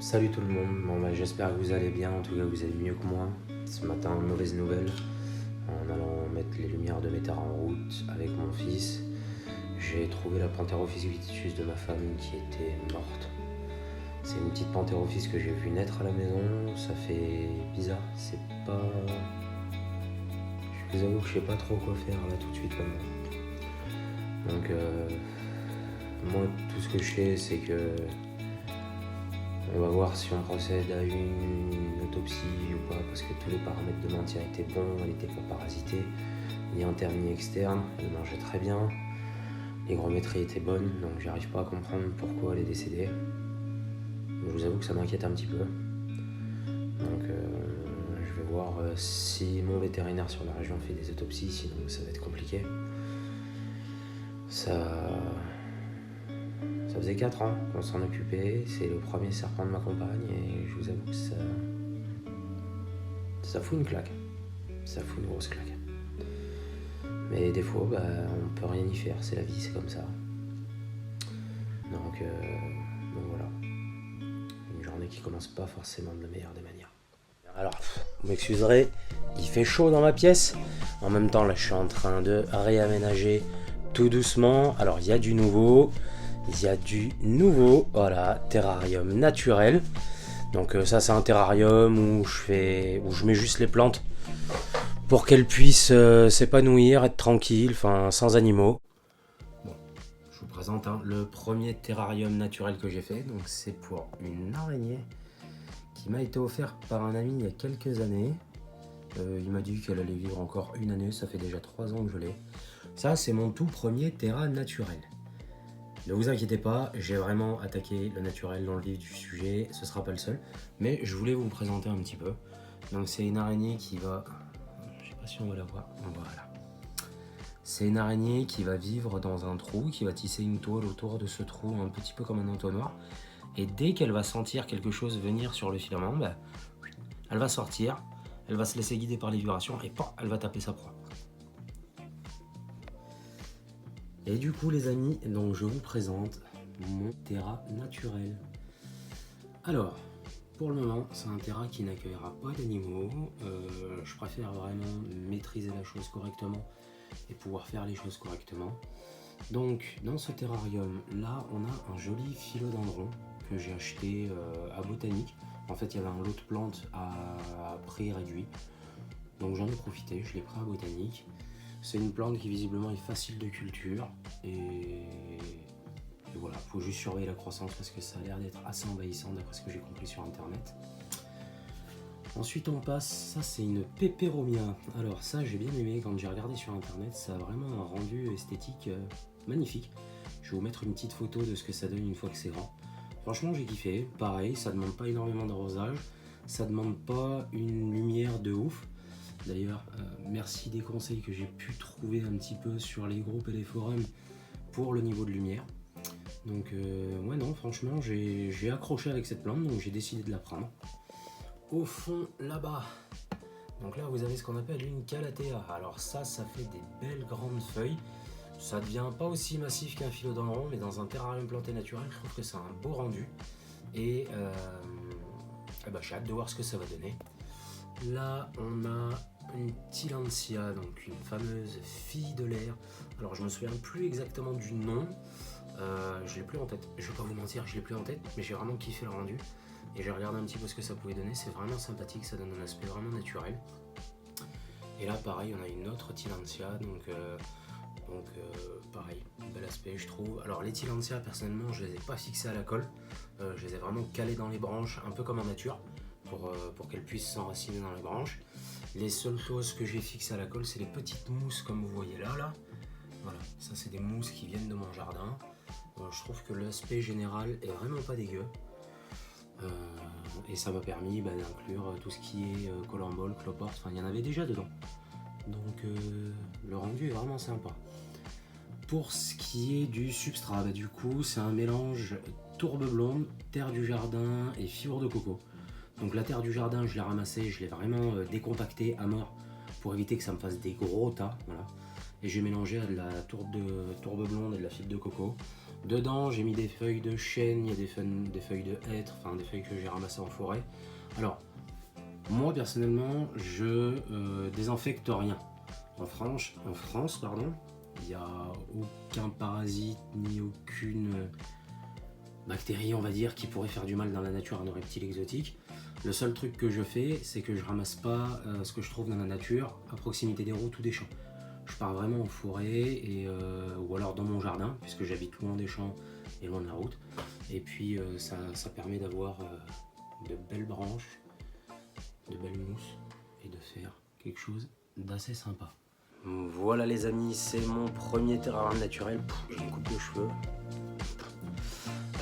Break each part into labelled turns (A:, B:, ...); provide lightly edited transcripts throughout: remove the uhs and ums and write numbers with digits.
A: Salut tout le monde, j'espère que vous allez bien, en tout cas vous allez mieux que moi. Ce matin, mauvaise nouvelle, en allant mettre les lumières de mes terres en route avec mon fils, j'ai trouvé la Pantherophysis de ma femme qui était morte. C'est une petite Pantherophis que j'ai vue naître à la maison, ça fait bizarre, c'est pas... Je vous avoue que je sais pas trop quoi faire là tout de suite maintenant. Donc moi tout ce que je sais c'est que on va voir si on procède à une autopsie ou pas, parce que tous les paramètres de maintien étaient bons, elle n'était pas parasitée, ni interne ni externe, elle mangeait très bien, l'hygrométrie était bonne, donc j'arrive pas à comprendre pourquoi elle est décédée. Je vous avoue que ça m'inquiète un petit peu. Donc je vais voir si mon vétérinaire sur la région fait des autopsies, sinon ça va être compliqué. Ça faisait 4 ans qu'on s'en occupait, c'est le premier serpent de ma compagne et je vous avoue que ça fout une claque. Ça fout une grosse claque. Mais des fois, on peut rien y faire, c'est la vie, c'est comme ça. Donc voilà. Une journée qui commence pas forcément de la meilleure des manières. Alors, vous m'excuserez, il fait chaud dans ma pièce. En même temps, là, je suis en train de réaménager tout doucement. Alors, il y a du nouveau. Voilà, terrarium naturel. Donc ça, c'est un terrarium où je mets juste les plantes pour qu'elles puissent s'épanouir, être tranquilles, enfin sans animaux. Bon, je vous présente le premier terrarium naturel que j'ai fait. Donc c'est pour une araignée qui m'a été offerte par un ami il y a quelques années. Il m'a dit qu'elle allait vivre encore une année, ça fait déjà 3 ans que je l'ai. Ça, c'est mon tout premier terra naturel. Ne vous inquiétez pas, j'ai vraiment attaqué le naturel dans le vif du sujet, ce sera pas le seul, mais je voulais vous présenter un petit peu. Donc c'est une araignée qui va... Je sais pas si on va la voir, voilà. C'est une araignée qui va vivre dans un trou, qui va tisser une toile autour de ce trou, un petit peu comme un entonnoir. Et dès qu'elle va sentir quelque chose venir sur le filament, elle va sortir, elle va se laisser guider par les vibrations et elle va taper sa proie. Et du coup les amis, donc je vous présente mon terra naturel. Alors, pour le moment, c'est un terra qui n'accueillera pas d'animaux. Je préfère vraiment maîtriser la chose correctement et pouvoir faire les choses correctement. Donc, dans ce terrarium, là, on a un joli philodendron que j'ai acheté à Botanique. En fait, il y avait un lot de plantes à prix réduit. Donc j'en ai profité, je l'ai pris à Botanique. C'est une plante qui visiblement est facile de culture et voilà, faut juste surveiller la croissance parce que ça a l'air d'être assez envahissant d'après ce que j'ai compris sur internet. Ensuite on passe, ça c'est une Peperomia. Alors ça j'ai bien aimé quand j'ai regardé sur internet, ça a vraiment un rendu esthétique magnifique. Je vais vous mettre une petite photo de ce que ça donne une fois que c'est grand. Franchement j'ai kiffé, pareil, ça demande pas énormément d'arrosage, ça demande pas une lumière de ouf. D'ailleurs, merci des conseils que j'ai pu trouver un petit peu sur les groupes et les forums pour le niveau de lumière. Donc ouais non, franchement j'ai accroché avec cette plante, donc j'ai décidé de la prendre. Au fond là-bas, donc là vous avez ce qu'on appelle une calathea. Alors ça fait des belles grandes feuilles. Ça devient pas aussi massif qu'un philodendron, mais dans un terrarium planté naturel, je trouve que c'est un beau rendu. Et j'ai hâte de voir ce que ça va donner. Là, on a une Tillandsia, donc une fameuse fille de l'air. Alors, je me souviens plus exactement du nom. Je l'ai plus en tête. Je vais pas vous mentir, je l'ai plus en tête, mais j'ai vraiment kiffé le rendu. Et j'ai regardé un petit peu ce que ça pouvait donner. C'est vraiment sympathique, ça donne un aspect vraiment naturel. Et là, pareil, on a une autre Tillandsia, donc pareil, bel aspect, je trouve. Alors, les Tillandsia, personnellement, je les ai pas fixés à la colle. Je les ai vraiment calés dans les branches, un peu comme en nature. Pour qu'elles puissent s'enraciner dans les branches. Les seules choses que j'ai fixées à la colle, c'est les petites mousses comme vous voyez là. Voilà, ça c'est des mousses qui viennent de mon jardin. Je trouve que l'aspect général est vraiment pas dégueu. Et ça m'a permis d'inclure tout ce qui est colambole, cloporte, enfin il y en avait déjà dedans. Donc le rendu est vraiment sympa. Pour ce qui est du substrat, du coup c'est un mélange tourbe blonde, terre du jardin et fibre de coco. Donc la terre du jardin, je l'ai ramassée, je l'ai vraiment décompactée à mort pour éviter que ça me fasse des gros tas. Voilà. Et j'ai mélangé de la tourbe blonde et de la fibre de coco. Dedans, j'ai mis des feuilles de chêne, il y a des feuilles de hêtre, enfin des feuilles que j'ai ramassées en forêt. Alors, moi personnellement, je désinfecte rien. En France, il n'y a aucun parasite ni aucune bactérie, on va dire, qui pourrait faire du mal dans la nature à nos reptiles exotiques. Le seul truc que je fais, c'est que je ramasse pas ce que je trouve dans la nature à proximité des routes ou des champs. Je pars vraiment en forêt ou alors dans mon jardin, puisque j'habite loin des champs et loin de la route. Et puis ça permet d'avoir de belles branches, de belles mousses et de faire quelque chose d'assez sympa. Voilà les amis, c'est mon premier terrarium naturel. J'ai une coupe de cheveux.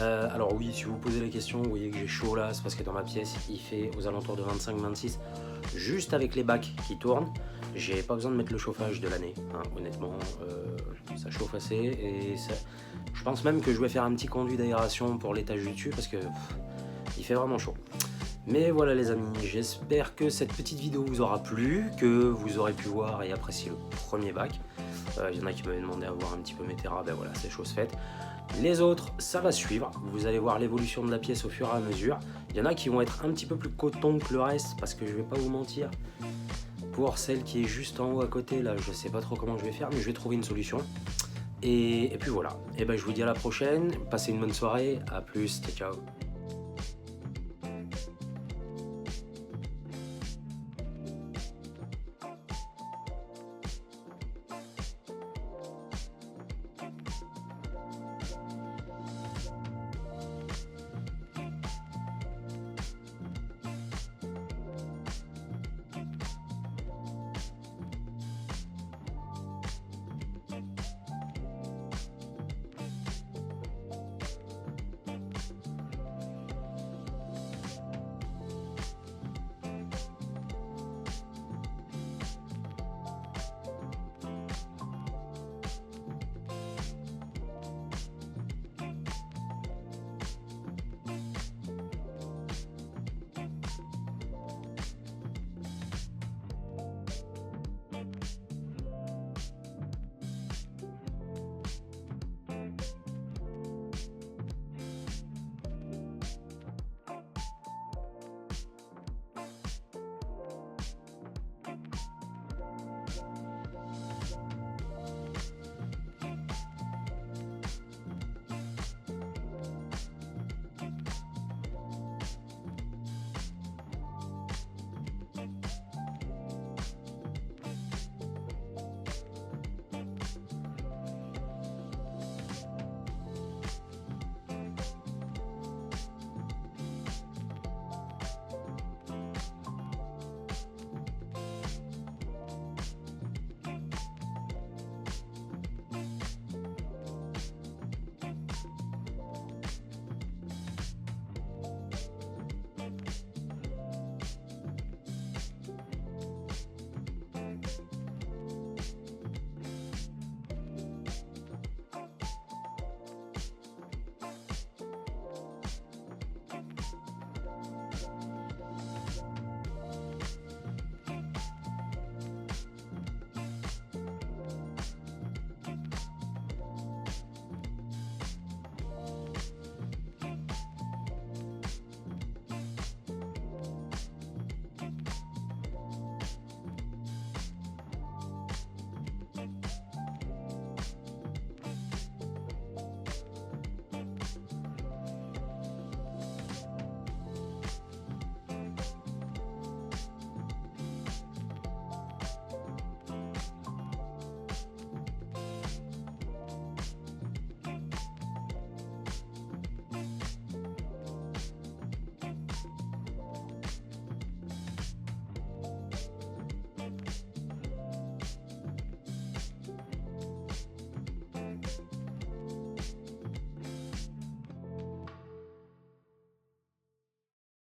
A: Alors oui, si vous posez la question, vous voyez que j'ai chaud là, c'est parce que dans ma pièce, il fait aux alentours de 25-26, juste avec les bacs qui tournent. J'ai pas besoin de mettre le chauffage de l'année, hein, honnêtement, ça chauffe assez et ça... je pense même que je vais faire un petit conduit d'aération pour l'étage du dessus parce que il fait vraiment chaud. Mais voilà les amis, j'espère que cette petite vidéo vous aura plu, que vous aurez pu voir et apprécier le premier bac. Il y en a qui m'avaient demandé à voir un petit peu mes terras, ben voilà, c'est chose faite. Les autres, ça va suivre, vous allez voir l'évolution de la pièce au fur et à mesure. Il y en a qui vont être un petit peu plus coton que le reste, parce que je vais pas vous mentir. Pour celle qui est juste en haut à côté, là, je sais pas trop comment je vais faire, mais je vais trouver une solution. Et puis voilà, et ben je vous dis à la prochaine, passez une bonne soirée, à plus, ciao ciao.